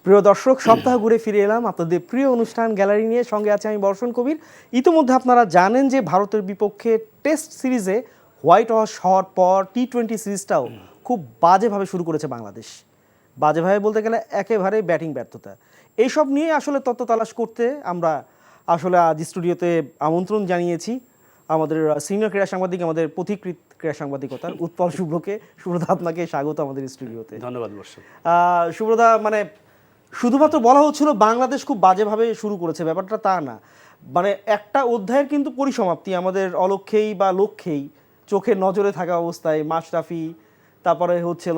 প্রিয় দর্শক, সপ্তাহ ঘুরে ফিরে এলাম আপনাদের প্রিয় অনুষ্ঠান গ্যালারি নিয়ে। সঙ্গে আছে আমি বর্ষণ কবির। ইতিমধ্যে আপনারা জানেন যে ভারতের বিপক্ষে টেস্ট সিরিজে হোয়াইট ওয়াশ হওয়ার পর টি-20 সিরিজটাও খুব বাজেভাবে শুরু করেছে বাংলাদেশ। বাজেভাবে বলতে গেলে একেবারে ব্যাটিং ব্যর্থতা। এইসব নিয়ে আসলে তত্ত্ব তালাশ করতে আমরা আসলে আজ স্টুডিওতে আমন্ত্রণ জানিয়েছি আমাদের সিনিয়র ক্রীড়া সাংবাদিক, আমাদের পথিকৃৎ ক্রীড়া সাংবাদিকতার উৎপল শুভ্রকে। শুভ্রদা, আপনাকে স্বাগত আমাদের স্টুডিওতে। ধন্যবাদ বর্ষণ। শুভ্রদা, মানে শুধুমাত্র বলা হচ্ছিল বাংলাদেশ খুব বাজেভাবে শুরু করেছে, ব্যাপারটা তা না। মানে একটা অধ্যায়ের কিন্তু পরিসমাপ্তি আমাদের অলক্ষ্যেই বা লক্ষ্যেই চোখের নজরে থাকা অবস্থায় মাশরাফি, তারপরে হচ্ছিল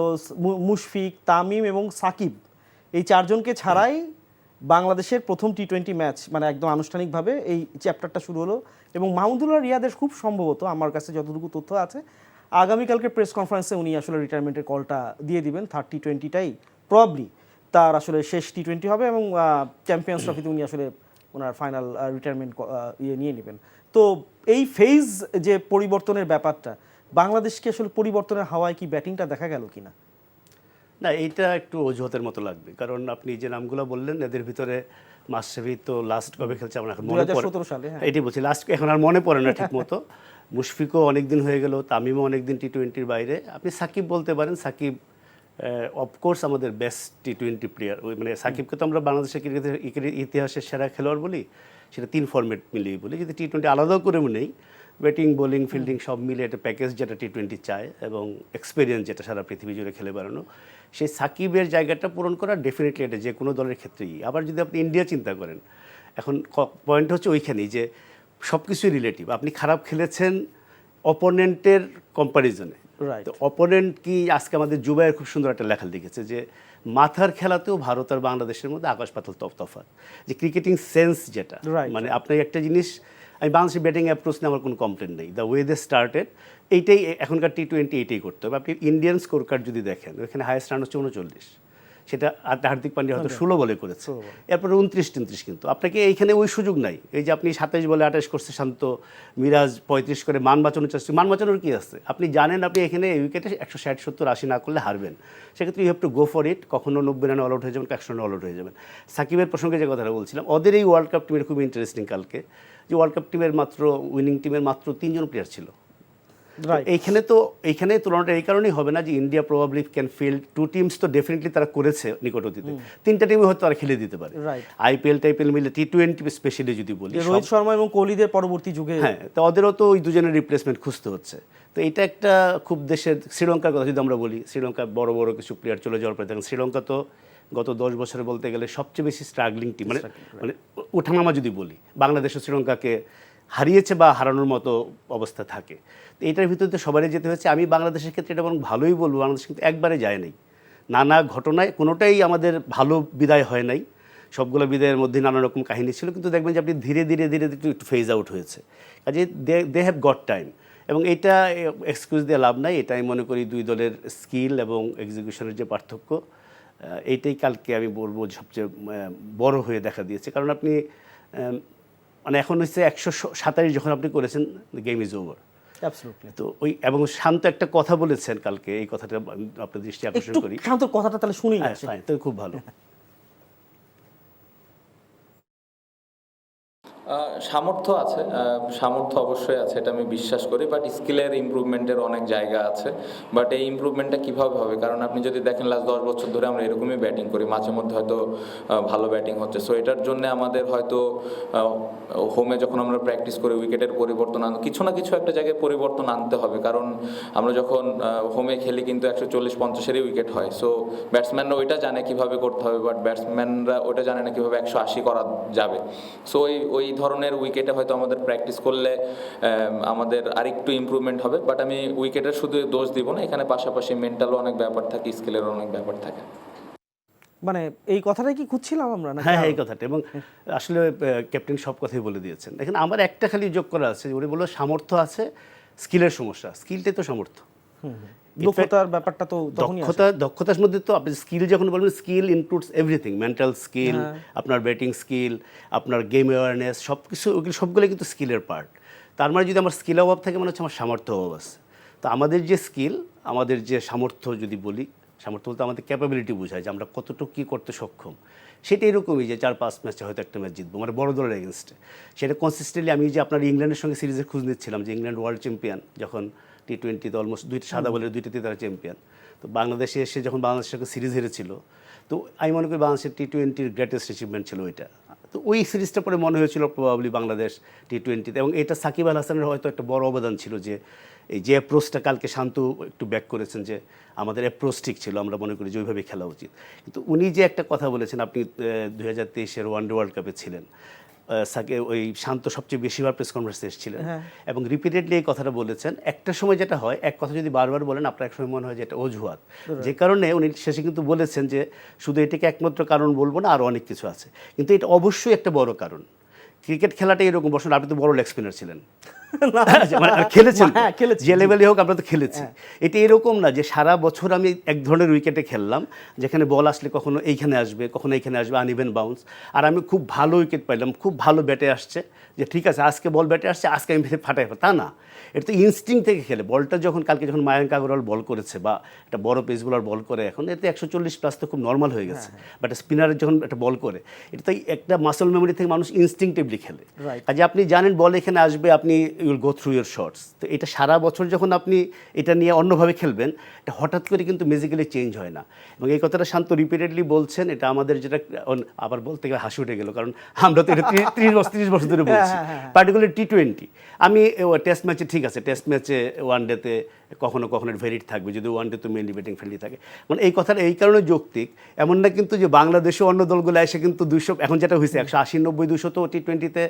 মুশফিক, তামিম এবং সাকিব, এই চারজনকে ছাড়াই বাংলাদেশের প্রথম টি-20 ম্যাচ মানে একদম আনুষ্ঠানিকভাবে এই চ্যাপ্টারটা শুরু হলো। এবং মাহমুদুল্লাহ রিয়াদের খুব সম্ভবত, আমার কাছে যতটুকু তথ্য আছে, আগামীকালকে প্রেস কনফারেন্সে উনি আসলে রিটায়ারমেন্টের কলটা দিয়ে দিবেন। থার্ড টি-20টাই প্রবাবলি তার আসলে শেষ টি-20 হবে এবং চ্যাম্পিয়ন্স ট্রফিতে উনি আসলে ওনার ফাইনাল রিটায়ারমেন্ট নিয়ে নেবেন। তো এই ফেজ যে পরিবর্তনের ব্যাপারটা, বাংলাদেশকে আসলে পরিবর্তনের হাওয়ায় কি ব্যাটিংটা দেখা গেল কিনা? না, এইটা একটু অজুহাতের মতো লাগবে, কারণ আপনি যে নামগুলো বললেন এদের ভিতরে মাশরাফি তো লাস্ট কবে খেলছে আমার এখন মনে পড়ে 2017 সালে। এটাই বলছি, লাস্ট এখন আর মনে পড়ে না ঠিক মতো। মুশফিকও অনেকদিন হয়ে গেল, তামিমও অনেকদিন টি-20-র বাইরে। আপনি সাকিব বলতে পারেন, সাকিব অফকোর্স আমাদের বেস্ট টি-20 প্লেয়ার। মানে সাকিবকে তো আমরা বাংলাদেশের ক্রিকেটের ইতিহাসের সেরা খেলোয়াড় বলি, সেটা 3 ফরম্যাট মিলিয়ে বলি। যদি টি-20 আলাদাও করে নেই, ব্যাটিং বোলিং ফিল্ডিং সব মিলে একটা প্যাকেজ যেটা টি-20 চায় এবং এক্সপিরিয়েন্স যেটা সারা পৃথিবী জুড়ে খেলে বেড়ানো, সেই সাকিবের জায়গাটা পূরণ করা ডেফিনেটলি এটা যে কোনো দলের ক্ষেত্রেই। আবার যদি আপনি ইন্ডিয়া চিন্তা করেন, এখন পয়েন্ট হচ্ছে ওইখানেই যে সব কিছুই রিলেটিভ। আপনি খারাপ খেলেছেন অপোনেন্টের কম্প্যারিজনে, তো অপোনেন্ট কি, আজকে আমাদের জুবাইয়ের খুব সুন্দর একটা লেখা লিখেছে যে মাথার খেলাতেও ভারত আর বাংলাদেশের মধ্যে আকাশ পাতাল তফাৎ। যে ক্রিকেটিং সেন্স যেটা, মানে আপনি একটা জিনিস, আমি বাংলাদেশের ব্যাটিং অ্যাপ্রোচ নিয়ে আমার কোনো কমপ্লেন নেই, দ্য ওয়ে দে স্টার্টেড, এইটাই এখনকার টি-20 এইটাই করতে হবে। আপনি ইন্ডিয়ান স্কোর কার্ড যদি দেখেন, ওখানে হাইয়েস্ট রান হচ্ছে 39, সেটা হার্দিক পান্ডিয়া হয়তো 16 বলে করেছে, এরপরে 29-33। কিন্তু আপনাকে এইখানে ওই সুযোগ নাই। এই যে আপনি 27 বলে 28 করছে শান্ত, মিরাজ 35 করে মান বাঁচানোর চেষ্টা, মান বাঁচানোর কী আছে? আপনি জানেন আপনি এখানে উইকেটে 160, 70, 80 না করলে হারবেন, সেক্ষেত্রে you have to go for it. কখনো 90 রানে অল আউট হয়ে যাবেন, 100 রানে অল আউট হয়ে যাবেন। সাকিবের প্রসঙ্গে যে কথাটা বলছিলাম, ওদের এই ওয়ার্ল্ড কাপ টিমের খুব ইন্টারেস্টিং কালকে, যে ওয়ার্ল্ড কাপ টিমের উইনিং টিমের মাত্র 3 জন প্লেয়ার ছিল। এইখানে তুলনাটা এই কারণেই হবে না যে India probably can field 2 teams, তো ডেফিনেটলি তারা করেছে নিকট অতীতে, 3টা টিমে হয়তো তারা খেলে দিতে পারে। আইপিএল টাইপিএল মিলে টি-20 স্পেশালি যদি বলি, রোহিত শর্মা এবং কোহলিদের পরবর্তী যুগে, হ্যাঁ, তো ওদেরও তো ওই দুজনের রিপ্লেসমেন্ট খুঁজতে হচ্ছে। তো এটা একটা খুব দেশের, শ্রীলঙ্কার কথা যদি আমরা বলি, শ্রীলঙ্কা বড় বড় কিছু প্লেয়ার চলে যাওয়ার পরে দেখেন, শ্রীলঙ্কা তো গত 10 বছরে বলতে গেলে সবচেয়ে বেশি স্ট্রাগলিং টিম, মানে ওঠানামা যদি বলি, বাংলাদেশ ও শ্রীলঙ্কাকে হারিয়েছে বা হারানোর মতো অবস্থা থাকে। তো এটার ভিতরে সবারই যেতে হচ্ছে। আমি বাংলাদেশের ক্ষেত্রে এটা বরং ভালোই বলবো, বাংলাদেশ কিন্তু একবারে যায় নাই, নানা ঘটনায় কোনোটাই আমাদের ভালো বিদায় হয় নাই। সবগুলো বিদায়ের মধ্যে নানা রকম কাহিনী ছিল, কিন্তু দেখবেন যে আপনি ধীরে ধীরে ধীরে ধীরে একটু ফেজ আউট হয়েছে। কাজে দে হ্যাভ গট টাইম, এবং এটা এক্সকিউজ দিয়ে লাভ নাই। এটা আমি মনে করি দুই দলের স্কিল এবং এক্সিকিউশনের যে পার্থক্য, এইটাই কালকে আমি বলবো সবচেয়ে বড় হয়ে দেখা দিয়েছে। কারণ আপনি মানে এখন হচ্ছে 127 যখন আপনি করেছেন, দ্য গেম ইজ ওভার। তো ওই, এবং শান্ত একটা কথা বলেছেন কালকে, এই কথাটা আপনার দৃষ্টি আকর্ষণ করি। শান্ত কথাটা তাহলে শুনি, তো খুব ভালো। সামর্থ্য আছে, সামর্থ্য অবশ্যই আছে, এটা আমি বিশ্বাস করি, বাট স্কিলের ইমপ্রুভমেন্টের অনেক জায়গা আছে। বাট এই ইমপ্রুভমেন্টটা কীভাবে হবে? কারণ আপনি যদি দেখেন লাস্ট 10 বছর ধরে আমরা এরকমই ব্যাটিং করি, মাঝে মধ্যে হয়তো ভালো ব্যাটিং হচ্ছে। সো এটার জন্য আমাদের হয়তো হোমে যখন আমরা প্র্যাকটিস করি, উইকেটের পরিবর্তন কিছু না কিছু একটা জায়গায় পরিবর্তন আনতে হবে। কারণ আমরা যখন হোমে খেলি কিন্তু 140-50-এরই উইকেট হয়। সো ব্যাটসম্যানরা ওইটা জানে কীভাবে করতে হবে, বাট ব্যাটসম্যানরা ওইটা জানে না কীভাবে 180 করা যাবে। সো ওই ধরনের উইকেটে হয়তো আমাদের প্র্যাকটিস করলে আমাদের আরেকটু ইমপ্রুভমেন্ট হবে। বাট আমি উইকেটের শুধু দোষ দিব না, এখানে পাশাপাশি মেন্টালও অনেক ব্যাপার থাকে, স্কিলেরও অনেক ব্যাপার থাকে। মানে এই কথাটাই কি খুঁজছিলাম আমরা? হ্যাঁ, এই কথাটা, এবং আসলে ক্যাপ্টেন সব কথাই বলে দিয়েছেন। এখানে আমার একটা খালি যোগ করা আছে, উনি বললো সামর্থ্য আছে, স্কিলের সমস্যা। স্কিলটাই তো সামর্থ্য। দক্ষতার ব্যাপারটা তো দক্ষতার মধ্যে তো আপনি স্কিল যখন বলবেন, skill includes everything, mental skill, আপনার ব্যাটিং স্কিল, আপনার গেম অ্যাওয়ারনেস, সব কিছু, ওগুলো সবগুলো কিন্তু স্কিলের পার্ট। তার মানে যদি আমার স্কিল অভাব থাকে, মানে হচ্ছে আমার সামর্থ্য অভাব আছে। তো আমাদের যে স্কিল, আমাদের যে সামর্থ্য যদি বলি, সামর্থ্য বলতে আমাদের ক্যাপাবিলিটি বোঝায় যে আমরা কতটুকু কী করতে সক্ষম। সেটা এরকমই যে 4-5 ম্যাচে হয়তো একটা ম্যাচ জিতবো, মানে বড় দলের এগেনস্টে। সেটা কনসিস্টেন্টলি আমি যে আপনার ইংল্যান্ডের সঙ্গে সিরিজের খোঁজ নিচ্ছিলাম, যে ইংল্যান্ড ওয়ার্ল্ড চ্যাম্পিয়ন, যখন টি-20তে অলমোস্ট 2টা সাদা বলের 2টিতে তারা চ্যাম্পিয়ন। তো বাংলাদেশে এসে যখন বাংলাদেশের সঙ্গে সিরিজ হেরেছিল, তো আমি মনে করি বাংলাদেশের টি-20র গ্রেটেস্ট অ্যাচিভমেন্ট ছিল ওইটা। তো ওই সিরিজটা পরে মনে হয়েছিল প্রবাবলি বাংলাদেশ টি-20তে, এবং এটা সাকিব আল হাসানের হয়তো একটা বড় অবদান ছিল যে এই যে অ্যাপ্রোচটা কালকে শান্ত একটু ব্যাক করেছেন, যে আমাদের অ্যাপ্রোচ ঠিক ছিল, আমরা মনে করি যে ওইভাবে খেলা উচিত। কিন্তু উনি যে একটা কথা বলেছেন, আপনি 2023-এর ওয়ানডে ওয়ার্ল্ড কাপে ছিলেন, ওই শান্ত সবচেয়ে বেশিবার প্রেস কনফারেন্সে এসেছিলেন এবং রিপিটেডলি এই কথাটা বলেছেন। একটা সময় যেটা হয়, এক কথা যদি বারবার বলেন আপনার এক সময় মনে হয় যে এটা অজুহাত, যে কারণে উনি শেষে কিন্তু বলেছেন যে শুধু এটাকে একমাত্র কারণ বলবো না, আরও অনেক কিছু আছে, কিন্তু এটা অবশ্যই একটা বড় কারণ। ক্রিকেট খেলাটা এরকম, বসুন আপনি তো বড় লেগ স্পিনার ছিলেন, খেলেছেন, যে লেভেলে হোক আমরা তো খেলেছি। এটা এরকম না যে সারা বছর আমি এক ধরনের উইকেটে খেললাম, যেখানে বল আসলে কখনো এইখানে আসবে, কখনো এইখানে আসবে, আনইভেন বাউন্স, আর আমি খুব ভালো উইকেট পাইলাম, খুব ভালো ব্যাটে আসছে, যে ঠিক আছে আজকে বল ব্যাটে আসছে, আজকে আমি ফাটাই, তা না। এটা তো ইনস্টিং থেকে খেলে। বলটা যখন কালকে যখন মায়াঙ্ক আগরওয়াল বল করেছে, বা একটা বড় পেস বোলার বল করে, এখন এতে 140+ তো খুব নর্মাল হয়ে গেছে, বাট স্পিনারের যখন একটা বল করে, এটা তো একটা মাসল মেমোরি থেকে মানুষ ইনস্টিংটিভলি খেলে। কাজে আপনি জানেন বল এখানে আসবে, আপনি ইউল গো থ্রু ইউর শটস। তো এটা সারা বছর যখন আপনি এটা নিয়ে অন্যভাবে খেলবেন, এটা হঠাৎ করে কিন্তু ম্যাজিক্যালি চেঞ্জ হয় না। এবং এই কথাটা শান্ত রিপিটেডলি বলছেন, এটা আমাদের যেটা আবার বলতে গেলে হাসি উঠে গেল, কারণ আমরা তো এটা 30 বছর ধরে বলছি, পার্টিকুলার টি-20। আমি টেস্ট ম্যাচে ঠিক আছে, টেস্ট ম্যাচে ওয়ানডেতে কখনো কখনো ভেরিট থাকবে, যদি ওয়ানডে তো মেনলি ব্যাটিং ফ্রেন্ডলি থাকে, মানে এই কথাটা এই কারণে যৌক্তিক। এমন না কিন্তু যে বাংলাদেশে অন্য দলগুলো এসে কিন্তু 200, এখন যেটা হয়েছে 180-90-200 তো টি-20তে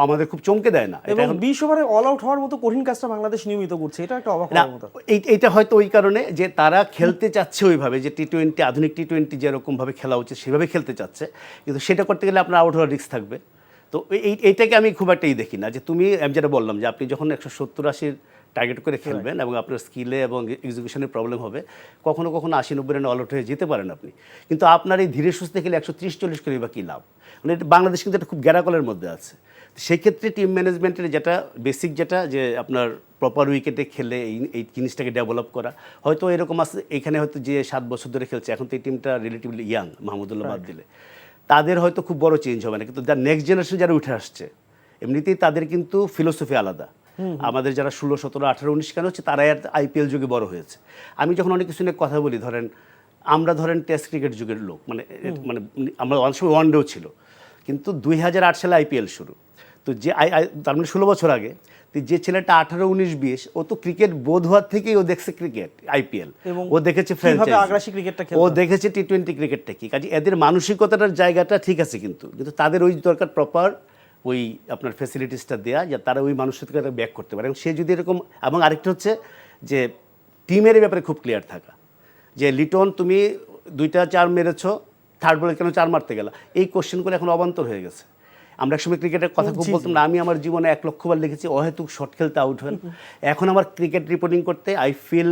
আমাদের খুব চমকে দেয় না। এবং 20 ওভারে অল আউট হওয়ার মতো কঠিন কাজটা বাংলাদেশ নিয়মিত করছে, এটা একটা অবাক হওয়ার মতো। এইটা হয়তো ওই কারণে যে তারা খেলতে চাচ্ছে ওইভাবে, যে টি-20 আধুনিক টি-20 যেরকমভাবে খেলা উচিত সেভাবে খেলতে চাচ্ছে, কিন্তু সেটা করতে গেলে আপনার আউট হওয়ার রিস্ক থাকবে। তো এইটাকে আমি খুব একটা দেখি না, যে তুমি আমি যেটা বললাম যে আপনি যখন 170-80 টার্গেট করে খেলবেন এবং আপনার স্কিলে এবং এক্সিকিউশনের প্রবলেম হবে, কখনো কখনো 80-90 রানে অল আউট হয়ে যেতে পারেন আপনি, কিন্তু আপনার এই ধীরে সুস্থে খেলে 130-40 করে বা কী লাভ? মানে বাংলাদেশ কিন্তু একটা খুব গ্যারাকলের মধ্যে আছে। সেই ক্ষেত্রে টিম ম্যানেজমেন্টের যেটা বেসিক, যেটা যে আপনার প্রপার উইকেটে খেলে এই জিনিসটাকে ডেভেলপ করা, হয়তো এরকম আছে এখানে হয়তো যে 7 বছর ধরে খেলছে, এখন তো এই টিমটা রিলেটিভলি ইয়াং, মাহমুদুল্লাহ বাদ দিলে, তাদের হয়তো খুব বড় চেঞ্জ হবে না, কিন্তু নেক্সট জেনারেশন যারা উঠে আসছে, এমনিতেই তাদের কিন্তু ফিলোসফি আলাদা। আমাদের যারা 16, 17, 18, 19 কেন হচ্ছে, তারাই আর আইপিএল যুগে বড় হয়েছে। আমি যখন অনেক কিছু নিয়ে কথা বলি, আমরা টেস্ট ক্রিকেট যুগের লোক, মানে আমরা অনেক সময় ওয়ানডেও ছিল, কিন্তু 2008 সালে আইপিএল শুরু, তো যে তার মানে 16 বছর আগে, তো যে ছেলেটা 18, 19, 20, ও তো ক্রিকেট বোধ হওয়ার থেকেই ও দেখছে ক্রিকেট, আইপিএল, ও দেখেছে ফ্র্যাঞ্চাইজি, ও দেখেছে টি-20 ক্রিকেটটা কি। কাজে এদের মানসিকতার জায়গাটা ঠিক আছে, কিন্তু তাদের ওই দরকার প্রপার ওই আপনার ফ্যাসিলিটিসটা দেয়া, যে তারা ওই মানসিকতা ব্যাক করতে পারে। এবং সে যদি এরকম, এবং আরেকটা হচ্ছে যে টিমের ব্যাপারে খুব ক্লিয়ার থাকা, যে লিটন তুমি 2টা 4 মেরেছ, থার্ড বলে কেন 4 মারতে গেলা, এই কোশ্চেনগুলো এখন অবান্তর হয়ে গেছে। আমরা একসময় ক্রিকেটের কথা খুব বলতাম না, আমি আমার জীবনে 1 লক্ষ বার লিখেছি অহেতুক শর্ট খেলতে আউট হন। এখন আমার ক্রিকেট রিপোর্টিং করতে আই ফিল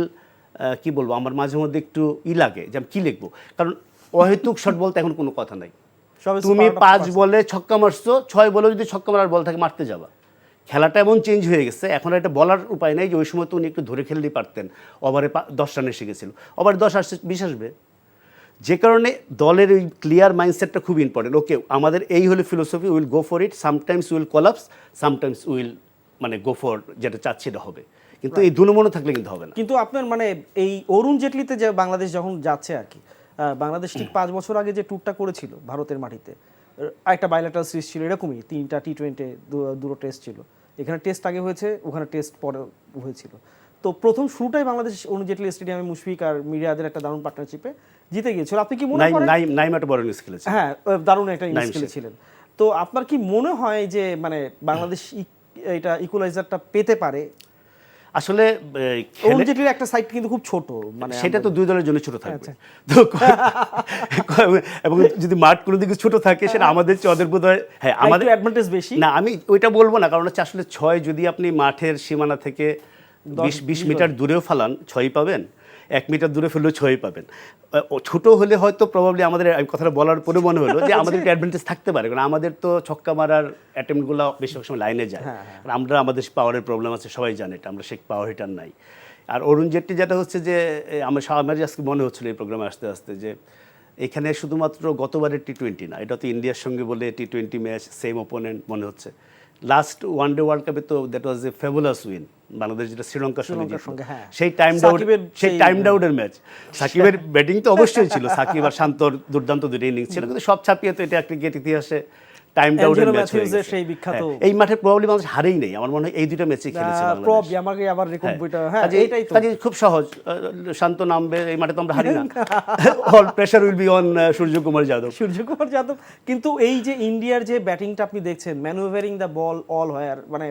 কি বলবো, আমার মাঝে মধ্যে একটু লাগে যে আমি কী লিখবো, কারণ অহেতুক শর্ট বলতে এখন কোনো কথা নাই। তুমি 5 বলে ছক্কা মারছো, 6 বলে যদি ছক্কা মারার বল থাকে মারতে যাবা। খেলাটা এমন চেঞ্জ হয়ে গেছে, এখন একটা বলার উপায় নেই, যে ওই সময় তো উনি একটু ধরে খেলতেই পারতেন, ওভারে 10 রানে এসে গেছিল, ওভারে 10 আসছে 20 আসবে। যে কারণে দলের ওই ক্লিয়ার মাইন্ডসেটটা খুব ইম্পর্টেন্ট। ওকে, আমাদের এই হলো philosophy, will go for it, sometimes will collapse, sometimes will go for যেটা চাচ্ছি এটা হবে, কিন্তু এই দুনমনো থাকলে কিন্তু হবে না। কিন্তু আপনার এই অরুণ জেটলিতে যে বাংলাদেশ যখন যাচ্ছে আর কি, বাংলাদেশ ঠিক 5 বছর আগে যে ট্যুরটা করেছিল ভারতের মাটিতে, একটা বাইলেটারাল সিরিজ ছিল এরকমই, 3টা টি-20, 2টো টেস্ট ছিল, এখানে টেস্ট আগে হয়েছে, ওখানে টেস্ট পরে হয়েছিল। তো প্রথম শুরুটাই বাংলাদেশ অরুণ জেটলি স্টেডিয়ামে মুশফিক আর মিরাজের একটা দারুণ পার্টনারশিপে জিতে গিয়েছিল। আপনি কি মনে করেন? নাইম একটা বড় ইনিংস খেলেছে, হ্যাঁ, দারুণ একটা ইনিংস খেলেছিলেন। তো আপনার কি মনে হয় যে বাংলাদেশ এটা ইকুয়ালাইজারটা পেতে পারে? আসলে অরুণ জেটলির একটা সাইড কিন্তু খুব ছোট, সেটা তো দুই দলের জন্য ছোট থাকবে, এবং যদি মাঠ কোনো দিকে ছোট থাকে সেটা আমাদের চেয়ে ওদের বোধ হয়, হ্যাঁ আমাদের অ্যাডভান্টেজ বেশি না, আমি ওইটা বলবো না, কারণ হচ্ছে আসলে 6 যদি আপনি মাঠের সীমানা থেকে 20 মিটার দূরেও ফালান 6ই পাবেন, 1 মিটার দূরে ফেললেও 6 পাবেন। ছোট হলে হয়তো প্রবাবলি আমাদের কথাটা বলার পরে মনে হলো যে আমাদের একটা অ্যাডভান্টেজ থাকতে পারে, কারণ আমাদের তো ছক্কা মারার অ্যাটেম্পটগুলো বেশিরভাগ সময় লাইনে যায়। কারণ আমরা আমাদের পাওয়ারের প্রবলেম আছে, সবাই জানে এটা, আমরা সেই পাওয়ার হিটার নাই। আর অরুণ জেটলি যেটা হচ্ছে যে আমার আজকে মনে হচ্ছিল এই প্রোগ্রামে আসতে আসতে যে এখানে শুধুমাত্র গতবারের টি-20 না, এটা তো ইন্ডিয়ার সঙ্গে বলে টি-20 ম্যাচ, সেম ওপোনেন্ট মনে হচ্ছে। লাস্ট ওয়ানডে ওয়ার্ল্ড কাপে তো that was A fabulous win, Bangladesh যেটা শ্রীলঙ্কার সঙ্গে জিতলো। সেই টাইম ডাউনের ম্যাচ, সাকিবের ব্যাটিং তো অবশ্যই ছিল, সাকিব আর শান্তর দুর্দান্ত দুটো ইনিংস ছিল, কিন্তু সব ছাপিয়ে তো এটা ক্রিকেট ইতিহাসে টাইম ডাউনের ম্যাচ হয়ে গেছে। সেই বিখ্যাত এই মাঠে প্রবাবলি বাংলাদেশ হারেই নেই, আমার মনে হয় এই দুটো ম্যাচই খেলেছে প্রবাবলি। আমাকে আবার রেকর্ড বইটা, হ্যাঁ এটাই তো খুব সহজ, শান্ত নামবে, এই মাঠে তো আমরা হারি না। All pressure will be on Suryakumar Yadav. কিন্তু এই যে ইন্ডিয়ার যে ব্যাটিংটা আপনি দেখছেন, ম্যানুভারিং দ্য বল অল হোয়ার, মানে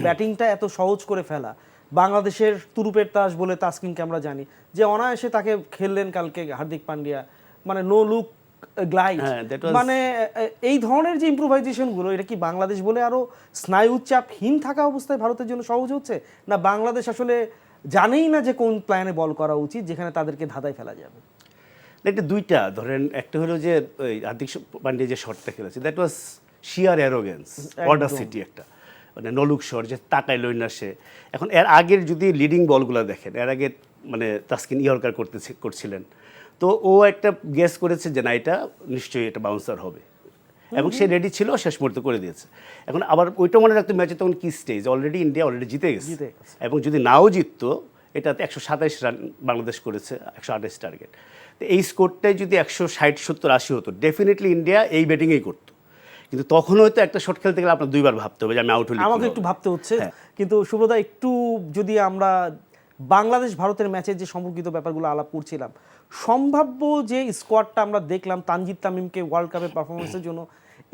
ব্যাটিংটা এত সহজ করে ফেলা। বাংলাদেশের তুরুপের তাস বলে তাসকিনকে আমরা জানি যে অনায়াসে তাকে খেললেন কালকে হার্দিক পান্ডিয়া, মানে নো লুক গ্লাইড, মানে এই ধরনের যে ইম্প্রোভাইজেশন গুলো, এটা কি বাংলাদেশ বলে আরো স্নায়ুচাপহীন থাকা অবস্থায় ভারতের জন্য সহজ হচ্ছে, না বাংলাদেশ আসলে জানেই না যে কোন প্ল্যানে বল করা উচিত যেখানে তাদেরকে ধাঁধায় ফেলা যাবে? এটা দুইটা ধরেন, একটা হলো যে হার্দিক পান্ডিয়া যে শটটা খেলেছে, that was shear arrogance, Audacity, একটা মানে নলুক শট, যে তাকায় লই না সে। এখন এর আগের যদি লিডিং বলগুলো দেখেন, এর আগে মানে তাসকিন ইয়র্কার করছিলেন, তো ও একটা গেস করেছে যে না এটা নিশ্চয়ই এটা বাউন্সার হবে, এবং সে রেডি ছিল, শেষ মুহূর্তে করে দিয়েছে। এখন আবার ওইটা মনে রাখতে, ম্যাচে তখন কি স্টেজ, ইন্ডিয়া অলরেডি জিতে গেছে, এবং যদি নাও জিততো, এটাতে 127 রান বাংলাদেশ করেছে, 128 টার্গেট। তো এই স্কোরটাই যদি 160, 70, 80 হতো, ডেফিনেটলি ইন্ডিয়া এই ব্যাটিংয়েই করতো। কিন্তু তখন হয়তো একটা শট খেলতে গেলে আপনার দুইবার ভাবতে হবে যে আমি আউট হলে, আমাকে একটু ভাবতে হচ্ছে। কিন্তু সুব্রতা, একটু যদি আমরা বাংলাদেশ ভারতের ম্যাচের যে সম্পর্কিত ব্যাপারগুলো আলাপ করছিলাম, সম্ভাব্য যে স্কোয়াডটা আমরা দেখলাম তানজিদ তামিমকে ওয়ার্ল্ড কাপের পারফরমেন্সের জন্য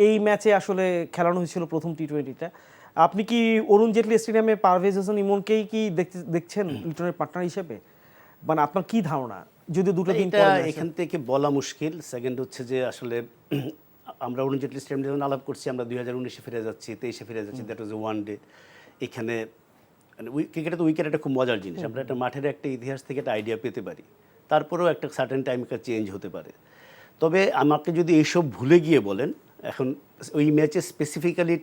এই ম্যাচে আসলে খেলানো হয়েছিল প্রথম টি-20টা, আপনি কি অরুণ জেটলি স্টেডিয়ামে পারভেজ হোসেন ইমনকেই কি দেখছেন লিটনের পার্টনার হিসেবে? মানে আপনার কি ধারণা, যদি দুটো দিন পরে? এখান থেকে বলা মুশকিল। সেকেন্ড হচ্ছে যে আসলে আমরা অরুণ জেটলি স্টেডিয়ামে যখন আলাপ করছি, আমরা 2019-এ ফিরে যাচ্ছি, 23-এ ফিরে যাচ্ছি, that was A one day. এখানে ক্রিকেটে তো উইকেট একটা খুব মজার জিনিস, আমরা একটা মাঠের একটা ইতিহাস থেকে একটা আইডিয়া পেতে পারি, তারপরেও একটা সার্টেন টাইমে চেঞ্জ হতে পারে। তবে আমাকে যদি এইসব ভুলে গিয়ে বলেন, এখন ওই ম্যাচে স্পেসিফিক্যালি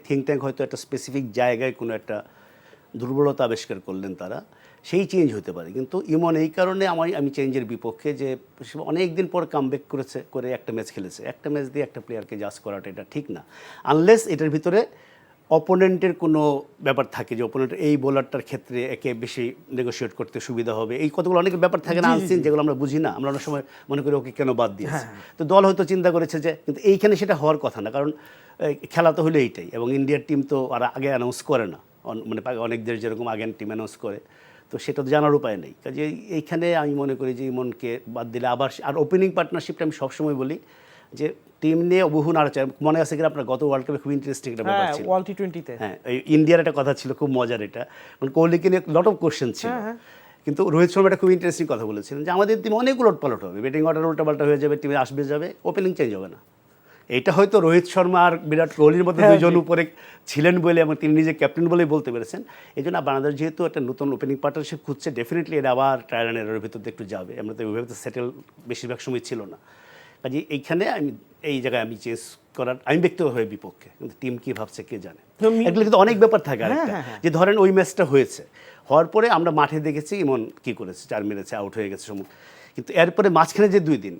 থিঙ্ক ট্যাঙ্ক হয়তো একটা স্পেসিফিক জায়গায় কোনো একটা দুর্বলতা আবিষ্কার করলেন তারা, সেই চেঞ্জ হতে পারে। কিন্তু ইমন এই কারণে আমি চেঞ্জের বিপক্ষে, যে অনেক দিন পর কামব্যাক করে একটা ম্যাচ খেলেছে, একটা ম্যাচ দিয়ে একটা প্লেয়ারকে জাজ করাটা এটা ঠিক না, আনলেস এটার ভিতরে অপোনেন্টের কোনো ব্যাপার থাকে, যে অপোনেন্টের এই বোলারটার ক্ষেত্রে একে বেশি নেগোশিয়েট করতে সুবিধা হবে, এই কতগুলো অনেক ব্যাপার থাকে না আনসিন, যেগুলো আমরা বুঝি না। আমরা অনেক সময় মনে করি ওকে কেন বাদ দিয়েছে, তো দল হয়তো চিন্তা করেছে যে, কিন্তু এইখানে সেটা হওয়ার কথা না, কারণ খেলা তো হলো এইটাই, এবং ইন্ডিয়ার টিম তো আর আগে অ্যানাউন্স করে না, মানে অনেক দেশ যেরকম আগে টিম অ্যানাউন্স করে, তো সেটা তো জানার উপায় নেই। কাজে এইখানে আমি মনে করি যে ইমনকে বাদ দিলে আবার, আর ওপেনিং পার্টনারশিপটা আমি সবসময় বলি যে টিম নিয়ে বহু নাড়াচাড়া, মনে আছে কিনা আপনার গত ওয়ার্ল্ড কাপে খুব ইন্টারেস্টিং একটা ব্যাপার ছিল, ওয়ার্ল্ড টি-20-তে, হ্যাঁ ইন্ডিয়ার একটা কথা ছিল খুব মজার, এটা মানে কোহলিকে নিয়ে লট অফ কোশ্চেন ছিল, কিন্তু রোহিত শর্মা একটা খুব ইন্টারেস্টিং কথা বলেছিলেন যে আমাদের টিমে অনেক উলটপালট হবে, ব্যাটিং অর্ডার উল্টাপাল্টা হয়ে যাবে, টিমে আসবে যাবে, ওপেনিং চেঞ্জ হবে না। এটা হয়তো রোহিত শর্মা আর বিরাট কোহলির মধ্যে দুইজন উপরে ছিলেন বলে, এবং তিনি নিজে ক্যাপ্টেন বলেই বলতে পেরেছেন। এই জন্য বাংলাদেশ যেহেতু একটা নতুন ওপেনিং পার্টনারশিপ খুঁজছে, ডেফিনেটলি এটা আবার ট্রায়াল অ্যান্ড এররের ভিতর দিয়ে একটু যাবে, আমরা তো ওইভাবে তো সেটেল বেশিরভাগ সময় ছিল না। কাজে এইখানে এই জায়গায় আমি চেঞ্জ করার, আমি ব্যক্তিগতভাবে বিপক্ষে, কিন্তু টিম কি ভাবছে কে জানে। এগুলো কিন্তু অনেক ব্যাপার থাকে আরেকটা, যে ধরেন ওই ম্যাচটা হওয়ার পরে আমরা মাঠে দেখেছি ইমন কি করেছে, 4 মেরেছে, আউট হয়ে গেছে সময়, কিন্তু এরপরে মাঝখানে যে 2 দিন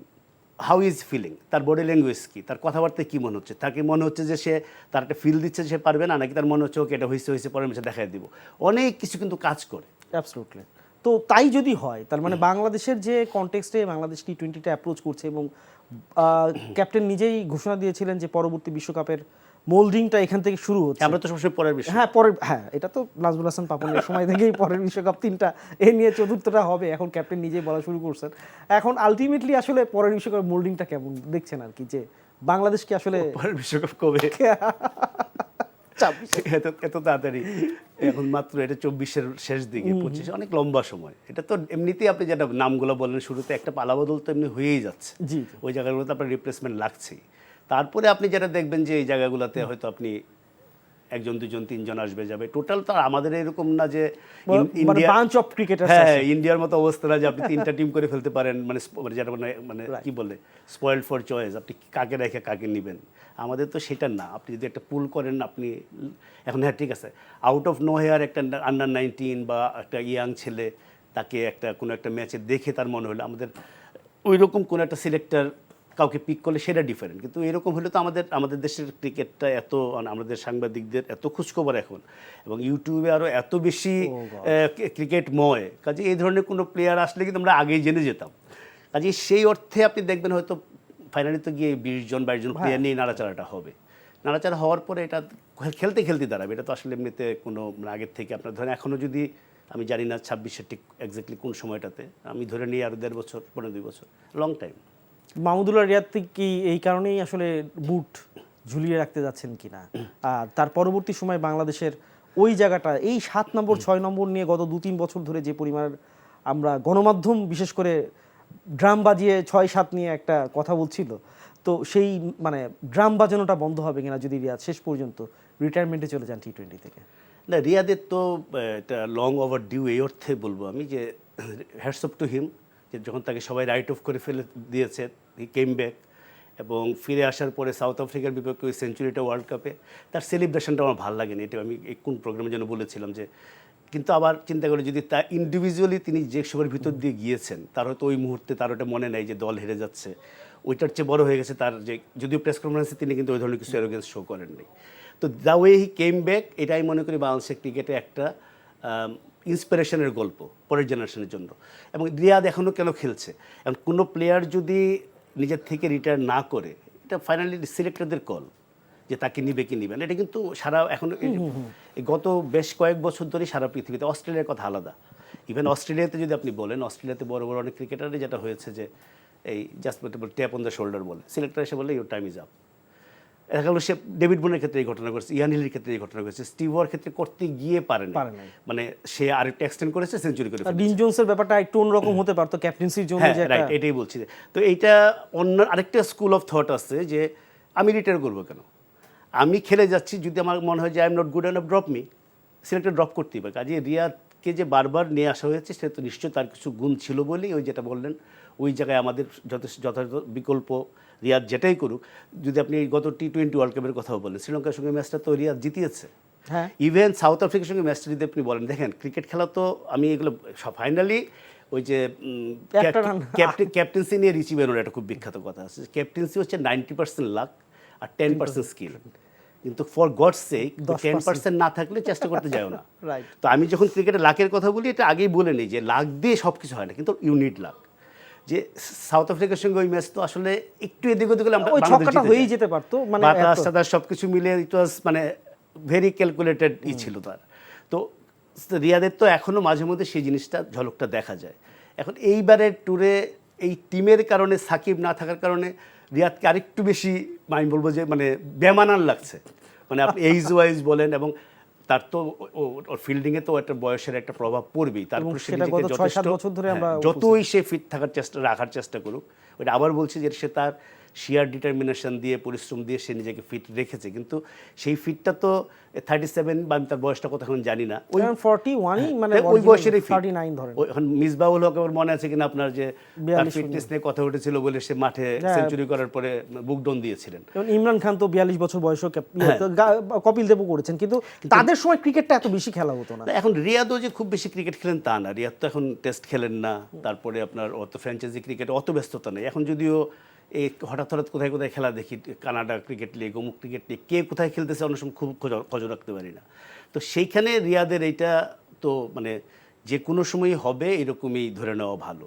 হাউ ইজ ফিলিং, তার বডি ল্যাঙ্গুয়েজ কি, তার কথাবার্তায় কী মনে হচ্ছে, তাকে মনে হচ্ছে যে সে তার একটা ফিল দিচ্ছে সে পারবে না, নাকি তার মনে হচ্ছে ওকে এটা হয়েছে পরের ম্যাচে দেখাই দিব, অনেক কিছু কিন্তু কাজ করে। অ্যাবসলিউটলি। তো তাই যদি হয়, তার মানে বাংলাদেশের যে কনটেক্সটে বাংলাদেশ টি-20টা অ্যাপ্রোচ করছে, এবং ক্যাপ্টেন নিজেই ঘোষণা দিয়েছিলেন যে পরবর্তী বিশ্বকাপের মোল্ডিংটা এখান থেকে শুরু হচ্ছে। আমরা তো সবসময় পরের বিষয়, এটা তো নাজমুল হাসান পাপনের সময় থেকেই পরের বিশ্বকাপ 3টা, এ নিয়ে 4র্থটা হবে, এখন ক্যাপ্টেন নিজেই বলা শুরু করছেন। এখন আলটিমেটলি আসলে পরের বিশ্বকাপ মোল্ডিংটা কেমন দেখছেন আর কি, যে বাংলাদেশ কি আসলে পরের বিশ্বকাপ কবে, এত তাড়াতাড়ি, এখন মাত্র এটা 24-এর শেষ দিকে, 25 অনেক লম্বা সময়। এটা তো এমনিতেই আপনি যেটা নামগুলো বললেন শুরুতে, একটা পালাবদল তো এমনি হয়েই যাচ্ছে, জি, ওই জায়গাগুলোতে আপনার রিপ্লেসমেন্ট লাগছেই। তারপরে আপনি যেটা দেখবেন যে এই জায়গাগুলোতে হয়তো আপনি একজন দুজন তিনজন আসবে যাবে, টোটাল তো আর আমাদের এরকম না যে মানে ইন্ডিয়া বাঞ্চ অফ ক্রিকেটার। হ্যাঁ ইন্ডিয়ার মতো অবস্থা না যে আপনি 3টা টিম করে ফেলতে পারেন, মানে যেটা মানে Right. কি বলে স্পয়েলড ফর চয়েস, আপনি কাকে রেখে কাকে নেবেন। আমাদের তো সেটা না, আপনি যদি একটা পুল করেন আপনি এখন হ্যাঁ ঠিক আছে আউট অফ নো হেয়ার একটা আন্ডার 19 বা একটা ইয়াং ছেলে তাকে একটা কোনো একটা ম্যাচে দেখে তার মনে হলো আমাদের ওই রকম কোনো একটা সিলেক্টর কাউকে পিক করলে সেটা ডিফারেন্ট, কিন্তু এরকম হলে তো আমাদের দেশের ক্রিকেটটা এত মানে আমাদের সাংবাদিকদের এত খোঁজখবর এখন এবং ইউটিউবে আরও এত বেশি ক্রিকেটময়, কাজে এই ধরনের কোনো প্লেয়ার আসলে কিন্তু আমরা আগেই জেনে যেতাম। কাজে সেই অর্থে আপনি দেখবেন হয়তো ফাইনালি তো গিয়ে 20 জন 22 জন প্লেয়ার নিয়ে নাড়াচাড়াটা হবে, নাড়াচাড়া হওয়ার পরে এটা খেলতে খেলতে দাঁড়াবে। এটা তো আসলে এমনিতে কোনো মানে আগের থেকে আপনার ধরেন এখনও যদি আমি জানি না 26-এর ঠিক এক্স্যাক্টলি কোন সময়টাতে, আমি ধরে নিই আরও 1.5 বছর 15-2 বছর, লং টাইম। মাহমুদুল্লাহ রিয়াদ কি এই কারণেই আসলে বুট ঝুলিয়ে রাখতে যাচ্ছেন কিনা, আর তার পরবর্তী সময় বাংলাদেশের ওই জায়গাটা এই 7 নম্বর 6 নম্বর নিয়ে গত 2-3 বছর ধরে যে পরিমাণ আমরা গণমাধ্যম বিশেষ করে ড্রাম বাজিয়ে 6-7 নিয়ে একটা কথা বলছিল, তো সেই মানে ড্রাম বাজানোটা বন্ধ হবে কিনা যদি রিয়াদ শেষ পর্যন্ত রিটায়ারমেন্টে চলে যান টি-20 থেকে? না রিয়াদের তো এটা লং ওভার ডিউ এই অর্থে বলবো আমি যে হ্যাটস অফ টু হিম, যে যখন তাকে সবাই রাইট অফ করে ফেলে দিয়েছে, হি কেম ব্যাক এবং ফিরে আসার পরে সাউথ আফ্রিকার বিপক্ষে ওই সেঞ্চুরিটা ওয়ার্ল্ড কাপে তার সেলিব্রেশনটা আমার ভালো লাগেনি। এটা আমি কোন প্রোগ্রামের জন্য বলেছিলাম যে, কিন্তু আবার চিন্তা করি যদি তা ইন্ডিভিজুয়ালি তিনি যে সবার ভিতর দিয়ে গিয়েছেন তার হয়তো ওই মুহূর্তে তার ওটা মনে নেই যে দল হেরে যাচ্ছে, ওইটার চেয়ে বড় হয়ে গেছে তার যে, যদিও প্রেস কনফারেন্সে তিনি কিন্তু ওই ধরনের কিছু অ্যারোগেন্স শো করেননি। তো the way he came back এটাই মনে করি বাংলাদেশের ক্রিকেটে একটা ইন্সপিরেশনের গল্প পরের জেনারেশনের জন্য। এবং রিয়াদ এখনও কেন খেলছে, এখন কোনো প্লেয়ার যদি নিজের থেকে রিটায়ার না করে, এটা ফাইনালি সিলেক্টরদের কল যে তাকে নিবে কি নিবে না। এটা কিন্তু সারা এখন গত বেশ কয়েক বছর ধরে সারা পৃথিবীতে, অস্ট্রেলিয়ার কথা আলাদা, ইভেন অস্ট্রেলিয়াতে যদি আপনি বলেন, অস্ট্রেলিয়াতে বড় বড় অনেক ক্রিকেটারে যেটা হয়েছে যে এই just tap on the shoulder বলে, সিলেক্টর এসে বলে ইউর টাইম ইজ আপ। দেখা গেলো সে ডেভিড বুনের ক্ষেত্রে এই ঘটনা করেছে, ইয়ান হিলের ক্ষেত্রে এই ঘটনা করেছে, স্টিভ ওয়ার ক্ষেত্রে করতে গিয়ে পারে না, মানে সে আরেকটা এক্সটেন্ড করেছে, সেঞ্চুরি করে ফেলেছে। ডিন জোন্সের ব্যাপারটা একটু অন্যরকম হতে পারতো ক্যাপ্টেন্সির জন্য, হ্যাঁ যে রাইট, এটাই বলছি। তো এইটা অন্য আরেকটা স্কুল অফ থট আছে যে আমি রিটায়ার করবো কেন, আমি খেলে যাচ্ছি, যদি আমার মনে হয় যে I am not good enough drop me, selector drop করতেই পারে। কাজে রিয়াদকে যে বারবার নিয়ে আসা হয়েছে সে তো নিশ্চয়ই তার কিছু গুণ ছিল বলেই ওই যেটা বললেন ওই জায়গায় আমাদের যথাযথ বিকল্প রিয়াদ যেটাই করুক। যদি আপনি গত টি-20 ওয়ার্ল্ড কাপের কথাও বলেন, শ্রীলঙ্কার সঙ্গে ম্যাচটা তো রিয়াদ জিতিয়েছে, হ্যাঁ ইভেন সাউথ আফ্রিকার সঙ্গে ম্যাচটা যদি আপনি বলেন, দেখেন ক্রিকেট খেলা তো আমি এগুলো ফাইনালি ওই যে ক্যাপ্টেন্সি নিয়ে রিচি বেনোর একটা খুব বিখ্যাত কথা আছে, ক্যাপ্টেন্সি হচ্ছে 90% লাক আর 10% স্কিল, কিন্তু ফর গডস সেক 10% না থাকলে চেষ্টা করতে যাও না। তো আমি যখন ক্রিকেটে লাকের কথা বলি এটা আগেই বলে নিই যে লাক দিয়ে সব কিছু হয় না, কিন্তু ইউনিট লাক। যে সাউথ আফ্রিকার সঙ্গে ওই ম্যাচ তো আসলে একটু এদিক ওদিক হলে আমরা ছক্কাটা হয়েই যেতে পারতো, মানে বাতাস টাতাস সব কিছু মিলে ইট ওয়াজ মানে ভেরি ক্যালকুলেটেড ছিল তার। তো রিয়াদের তো এখনও মাঝে মধ্যে সেই জিনিসটা ঝলকটা দেখা যায়। এখন এইবারের ট্যুরে এই টিমের কারণে সাকিব না থাকার কারণে রিয়াদকে আরেকটু বেশি আমি বলবো যে মানে বেমানান লাগছে, মানে আপনি এইজ ওয়াইজ বলেন এবং তার তো ওর ফিল্ডিংয়ে তো একটা বয়সের একটা প্রভাব পড়বেই, তারপর সে নিজেকে যতই সে ফিট থাকার রাখার চেষ্টা করুক, ওইটা আবার বলছি যে সে তার শিয়ার ডিটারমিনেশন দিয়ে পরিশ্রম দিয়ে সে নিজেকে ফিট রেখেছে, কিন্তু সেই ফিটটা তো 37 বা আমি তার বয়সটা কত এখন জানি না, ওই 41ই মানে ওই বয়সেরই 39 ধরেন। এখন মিসবাউল হক আমার মনে আছে কিনা আপনার যে তার ফিটনেস নিয়ে কথা উঠেছিল বলে সে মাঠে সেঞ্চুরি করার পরে বুকডাউন দিয়েছিলেন। যেমন ইমরান খান তো 42 বছর বয়সে কপিল দেবও করেছেন, কিন্তু তাদের সময় ক্রিকেটটা এত বেশি খেলা হতো না। এখন রিয়াদও যে খুব বেশি ক্রিকেট খেলেন তা না, রিয়াদ তো এখন টেস্ট খেলেন না, তারপরে আপনার অত ফ্র্যাঞ্চাইজি ক্রিকেটে অত ব্যস্ততা নেই এখন, যদিও এই হঠাৎ হঠাৎ কোথায় কোথায় খেলা দেখি, কানাডা ক্রিকেট লিগ, অমুক ক্রিকেট লিগ, কে কোথায় খেলতেছে অনেক সময় খুব খোঁজ রাখতে পারি না। তো সেইখানে রিয়াদের এইটা তো মানে যে কোনো সময়ই হবে এরকমই ধরে নেওয়া ভালো।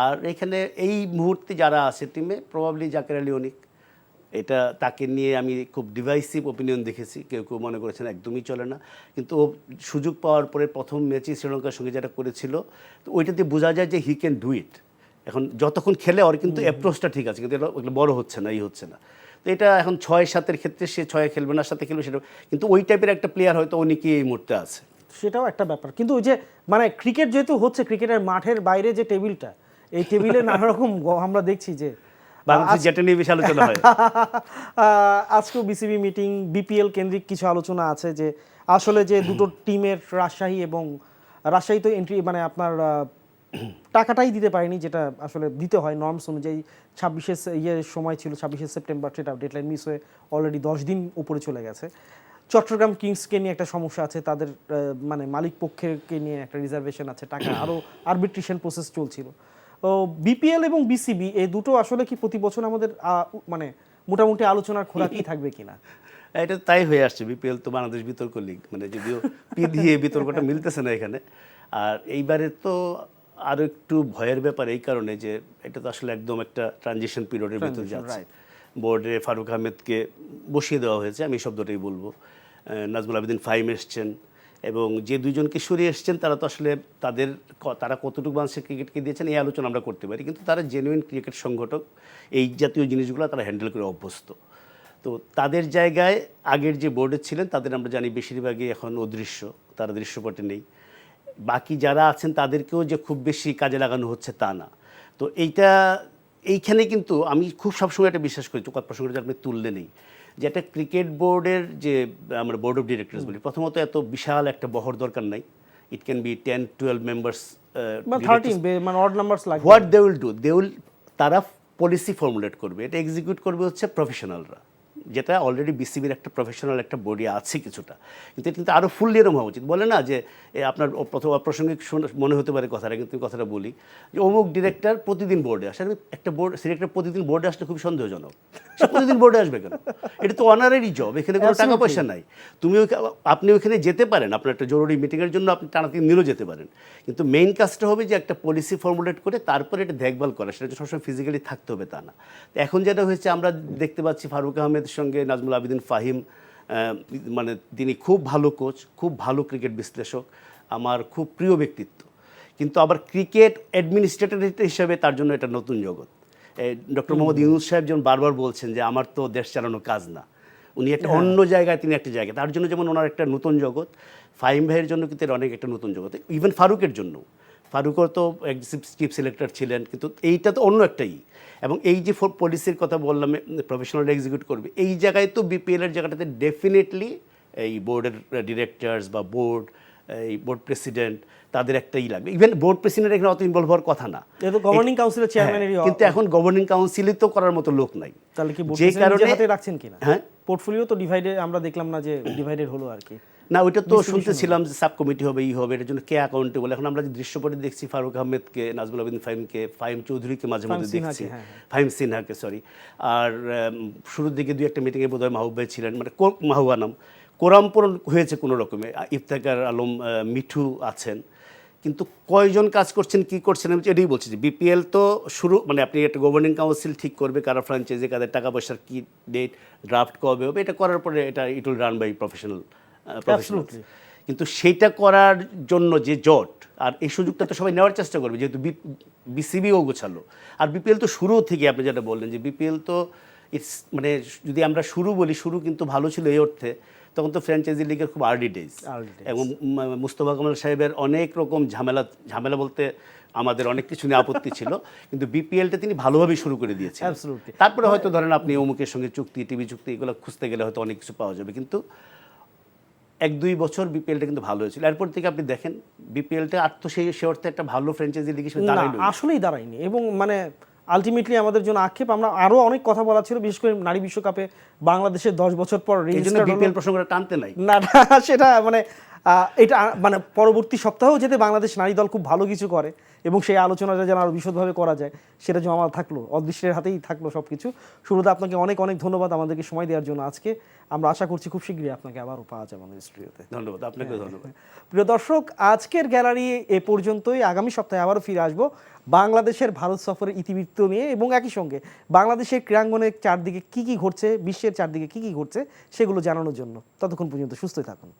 আর এখানে এই মুহূর্তে যারা আছে টিমে প্রবাবলি জাকের আলী অনিক, এটা তাকে নিয়ে আমি খুব ডিভাইসিভ ওপিনিয়ন দেখেছি, কেউ কেউ মনে করেছেন একদমই চলে না, কিন্তু ও সুযোগ পাওয়ার পরে প্রথম ম্যাচই শ্রীলঙ্কার সঙ্গে যেটা করেছিল তো ওইটাতে বোঝা যায় যে হি ক্যান ডু ইট। এখন যতক্ষণ খেলে ওর কিন্তু অ্যাপ্রোচটা ঠিক আছে, কিন্তু এটা বড় হচ্ছে না, হচ্ছে না। তো এটা এখন 6-7-এর ক্ষেত্রে সে 6 খেলবে না, 7 খেলবে সেটা, কিন্তু ওই টাইপের একটা প্লেয়ার হয়তো অনেকেই এই মুহূর্তে আছে, সেটাও একটা ব্যাপার। কিন্তু ওই যে মানে ক্রিকেট যেহেতু হচ্ছে, ক্রিকেটের মাঠের বাইরে যে টেবিলটা, এই টেবিলে নানা রকম আমরা দেখছি যে বাংলাদেশে যেটা নিয়ে বেশি আলোচনা হয়। আজকেও বিসিবি মিটিং, বিপিএল কেন্দ্রিক কিছু আলোচনা আছে যে আসলে যে দুটো টিমের রাজশাহী তো এন্ট্রি মানে আপনার টাকাটাই দিতে পারেনি, যেটা আসলে দিতে হয় নর্মস অনুযায়ী। 26 সময় ছিল 26 সেপ্টেম্বর, সেটা ডেডলাইন মিস হয়ে অলরেডি 10 দিন উপরে চলে গেছে। চট্টগ্রাম কিংসকে নিয়ে একটা সমস্যা আছে, তাদের মানে মালিক পক্ষকে নিয়ে একটা রিজার্ভেশন আছে, টাকা আরও আরবিট্রেশন প্রসেস চলছিল। তো বিপিএল এবং বিসিবি এই দুটো আসলে কি প্রতি বছর আমাদের মানে মোটামুটি আলোচনার খোরাকই থাকবে কিনা? এটা তাই হয়ে আসছে। বিপিএল তো বাংলাদেশ বিতর্ক লিগ, মানে যদিও পি দিয়ে বিতর্কটা মিলতেছে না এখানে। আর এইবারে তো আরও একটু ভয়ের ব্যাপার এই কারণে যে এটা তো আসলে একদম একটা ট্রানজিশন পিরিয়ডের ভিতরে যাচ্ছে। বোর্ডে ফারুক আহমেদকে বসিয়ে দেওয়া হয়েছে, আমি শব্দটাই বলবো। নাজমুল আবেদিন ফাহিম এসছেন, এবং যে দুইজনকে সরিয়ে এসছেন তারা তো আসলে তারা কতটুকু বাংলাদেশের ক্রিকেটকে দিয়েছেন এই আলোচনা আমরা করতে পারি, কিন্তু তারা জেনুইন ক্রিকেট সংগঠক, এই জাতীয় জিনিসগুলো তারা হ্যান্ডেল করে অভ্যস্ত। তো তাদের জায়গায় আগের যে বোর্ডে ছিলেন তাদের আমরা জানি বেশিরভাগই এখন অদৃশ্য, তারা দৃশ্যপটে নেই। বাকি যারা আছেন তাদেরকেও যে খুব বেশি কাজে লাগানো হচ্ছে তা না। তো এইখানে কিন্তু আমি খুব সবসময় একটা বিশ্বাস করি, চোখাত প্রসঙ্গটা আপনি তুললে নেই, যে একটা ক্রিকেট বোর্ডের যে আমরা বোর্ড অফ ডিরেক্টরস বলি, প্রথমত এত বিশাল একটা বহর দরকার নাই। ইট ক্যান বি 10-12 মেম্বার্স, 13 মানে অড নাম্বারস লাগবে। হোয়াট দে উইল ডু, তারা পলিসি ফর্মুলেট করবে, এটা এক্সিকিউট করবে হচ্ছে প্রফেশনালরা, যেটা অলরেডি বিসিবির একটা প্রফেশনাল একটা বডি আছে কিছুটা। কিন্তু এটা কিন্তু আরও ফুললি এরকম হওয়া উচিত। বলে না যে আপনার প্রথম অপ্রাসঙ্গিক মনে হতে পারে কথাটা, কিন্তু কথাটা বলি যে অমুক ডিরেক্টর প্রতিদিন বোর্ডে আসে। একটা ডিরেক্টর প্রতিদিন বোর্ডে আসলে খুব সন্দেহজনক। সে প্রতিদিন বোর্ডে আসবে কেন? এটা তো অনারারি জব, এখানে কোনো টাকা পয়সা নাই। আপনি ওইখানে যেতে পারেন, আপনার একটা জরুরি মিটিংয়ের জন্য আপনি টানা 3 দিনও যেতে পারেন, কিন্তু মেইন কাজটা হবে যে একটা পলিসি ফর্মুলেট করে তারপরে এটা দেখভাল করা। সেটা সবসময় ফিজিক্যালি থাকতে হবে তা না। এখন যেটা হয়েছে আমরা দেখতে পাচ্ছি, ফারুক আহমেদের সঙ্গে নাজমুল আবেদিন ফাহিম, মানে তিনি খুব ভালো কোচ, খুব ভালো ক্রিকেট বিশ্লেষক, আমার খুব প্রিয় ব্যক্তিত্ব, কিন্তু আবার ক্রিকেট অ্যাডমিনিস্ট্রেটর হিসেবে তার জন্য এটা নতুন জগৎ। ডক্টর মোহাম্মদ ইউনূস সাহেব যেমন বারবার বলছেন যে আমার তো দেশ চালানো কাজ না, উনি একটা অন্য জায়গায়, তিনি একটা জায়গায়, তার জন্য যেমন ওনার একটা নতুন জগৎ, ফাহিম ভাইয়ের জন্য কিন্তু অনেক একটা নতুন জগৎ, ইভেন ফারুকের জন্য। ফারুকও তো চিফ সিলেক্টর ছিলেন, কিন্তু এইটা তো অন্য একটাই। এবং এই যে পলিসির কথা বললাম, প্রফেশনাল এক্সিকিউট করবে, এই জায়গায় তো বিপিএলের জায়গাটাতে ডেফিনেটলি এই বোর্ডের ডিরেক্টরস বা এই বোর্ড প্রেসিডেন্ট, তাদের একটাই লাগবে। ইভেন বোর্ড প্রেসিডেন্ট এখানে অত ইনভলভ হওয়ার কথা না, এটা গভর্নিং কাউন্সিলের চেয়ারম্যানেরই। কিন্তু এখন গভর্নিং কাউন্সিলে তো করার মতো লোক নাই। তাহলে কি বোর্ড যে কারণে হাতে রাখছেন কিনা? হ্যাঁ, পোর্টফোলিও তো ডিভাইডেড, আমরা দেখলাম না যে ডিভাইডেড হলো আর কি। না, ওইটা তো শুনতেছিলাম যে সাব কমিটি হবে, হবে, এটার জন্য কে অ্যাকাউন্টেবল। এখন আমরা যে দৃশ্যপটে দেখছি ফারুক আহমেদকে, নাজমুল আবেদিন ফাহিমকে, ফাহিম চৌধুরীকে মাঝে মধ্যে দেখছি, ফাহিম সিনহাকে, সরি। আর শুরুর দিকে 2-1 মিটিংয়ে বোধহয় মাহবুব ভাই ছিলেন, মানে মাহুয়া নাম, কোরামপুরন হয়েছে কোনো রকমে, ইফতেখার আলম, মিঠু আছেন, কিন্তু কয়জন কাজ করছেন, কি করছেন, আমি এটাই বলছি যে বিপিএল তো মানে আপনি একটা গভর্নিং কাউন্সিল ঠিক করবে কারা ফ্র্যাঞ্চাইজি, কাদের টাকা পয়সার কী ডেট, ড্রাফট কবে হবে, এটা করার পরে এটা it will run by professional. কিন্তু সেইটা করার জন্য যে জট, আর এই সুযোগটা তো সবাই নেওয়ার চেষ্টা করবে, যেহেতু বিসিবিও গোছালো। আর বিপিএল তো শুরু থেকে আপনি যেটা বললেন যে বিপিএল তো মানে যদি আমরা শুরু বলি, শুরু কিন্তু ভালো ছিল এই অর্থে, তখন তো ফ্র্যাঞ্চাইজি লিগের খুব আর্লি ডেজ, এবং মুস্তফা কামাল সাহেবের অনেক রকম ঝামেলা বলতে আমাদের অনেক কিছু নিয়ে আপত্তি ছিল, কিন্তু বিপিএলটা তিনি ভালোভাবেই শুরু করে দিয়েছেন। তারপরে হয়তো ধরেন আপনি অমুকের সঙ্গে চুক্তি, টিভি চুক্তি, এগুলো খুঁজতে গেলে হয়তো অনেক কিছু পাওয়া যাবে, কিন্তু 1-2 বছর বিপিএলটা কিন্তু ভালো হয়েছিল। এরপর থেকে আপনি দেখেন বিপিএলটা আর তো সেই অর্থে একটা ভালো ফ্র্যাঞ্চাইজি লিগ হিসেবে দাঁড়ায়নি, আসলেই দাঁড়ায়নি। এবং মানে আলটিমেটলি আমাদের জন্য আক্ষেপ, আমরা আরও অনেক কথা বলা ছিল, বিশেষ করে নারী বিশ্বকাপে বাংলাদেশের 10 বছর পর বিপিএল প্রসঙ্গটা টানতে নাই না, সেটা মানে এটা মানে পরবর্তী সপ্তাহেও যেতে বাংলাদেশ নারী দল খুব ভালো কিছু করে এবং সেই আলোচনাটা যেন আরও বিশদভাবে করা যায়, সেটা জমা থাকলো, অদৃষ্টের হাতেই থাকলো সব কিছু। শুরুতে আপনাকে অনেক অনেক ধন্যবাদ আমাদেরকে সময় দেওয়ার জন্য আজকে। আমরা আশা করছি খুব শীঘ্রই আপনাকে আবারও পাওয়া যাবে আমাদের স্টুডিওতে। ধন্যবাদ, আপনাকে ধন্যবাদ। প্রিয় দর্শক, আজকের গ্যালারি এ পর্যন্তই। আগামী সপ্তাহে আবারও ফিরে আসবো বাংলাদেশের ভারত সফরের ইতিবৃত্ত নিয়ে, এবং একই সঙ্গে বাংলাদেশের ক্রীড়াঙ্গনের চারদিকে কী কী ঘটছে, বিশ্বের চারদিকে কী কী ঘটছে সেগুলো জানানোর জন্য। ততক্ষণ পর্যন্ত সুস্থই থাকুন।